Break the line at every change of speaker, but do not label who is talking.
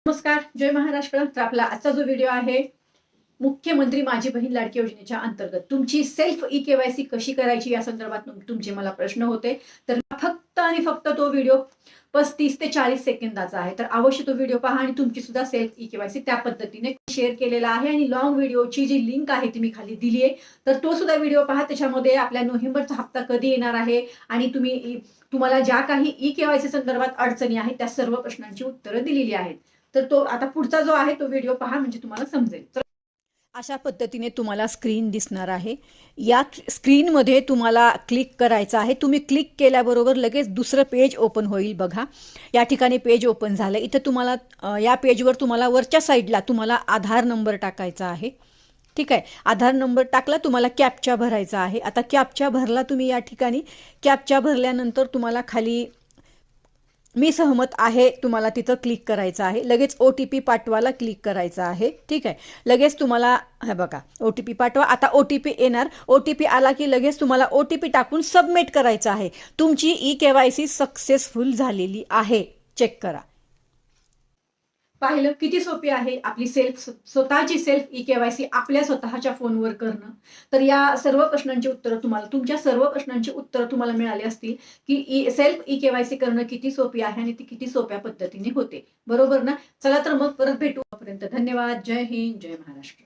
नमस्कार, जय महाराष्ट्र. तर आपला आजचा जो व्हिडिओ आहे मुख्यमंत्री माझी बहीण लाडकी योजनेच्या अंतर्गत तुमची सेल्फ ई-केवायसी कशी करायची या संदर्भात तुमचे मला प्रश्न होते. तर फक्त आणि फक्त तो व्हिडिओ 35 ते 40 सेकंदाचा आहे. तर अवश्य तो व्हिडिओ पहा आणि तुमची सुद्धा सेल्फ ई-केवायसी त्या पद्धतीने शेअर केलेला आहे आणि लॉंग व्हिडिओची जी लिंक आहे ती मी खाली दिली आहे. तर तो सुद्धा व्हिडिओ पहा. त्याच्यामध्ये आपल्या नोव्हेंबरचा हप्ता कधी येणार आहे आणि तुम्हाला ज्या काही ई-केवायसी संदर्भात अडचणी आहेत त्या सर्व प्रश्नांची उत्तरं दिलेली आहेत. तर तो आता पुढचा जो आहे तो व्हिडिओ पहा म्हणजे तुम्हाला समजेल. तर अशा पद्धतीने तुम्हाला स्क्रीन दिसणार आहे. या स्क्रीनमध्ये तुम्हाला क्लिक करायचं आहे. तुम्ही क्लिक केल्याबरोबर लगेच दुसरं पेज ओपन होईल बघा. या ठिकाणी पेज ओपन झालं. इथं तुम्हाला या पेजवर तुम्हाला वरच्या साईडला तुम्हाला आधार नंबर टाकायचा आहे. ठीक आहे. आधार नंबर टाकला, तुम्हाला कॅप्चा भरायचा आहे. आता कॅप्चा भरला तुम्ही या ठिकाणी. कॅप्चा भरल्यानंतर तुम्हाला खाली मी सहमत आहे तुम्हाला तिथं क्लिक करायचं आहे. लगेच OTP पाठवायला क्लिक करायचं आहे. ठीक आहे. लगेच तुम्हाला हे बघा OTP पाठवा. आता OTP येणार. OTP आला की लगेच तुम्हाला OTP टाकून सबमिट करायचं आहे. तुमची ई-केवायसी सक्सेसफुल झालेली आहे. चेक करा. पाहिलं किती सोपी आहे आपली स्वतःची सेल्फ ई-केवायसी आपल्या स्वतःच्या फोनवर करणं. तर या सर्व प्रश्नांची उत्तरं तुमच्या सर्व प्रश्नांची उत्तरं तुम्हाला मिळाली असतील की सेल्फ ई-केवायसी करणं किती सोपी आहे आणि ती किती सोप्या पद्धतीने होते. बरोबर ना? चला तर मग परत भेटू. तोपर्यंत धन्यवाद. जय हिंद, जय महाराष्ट्र.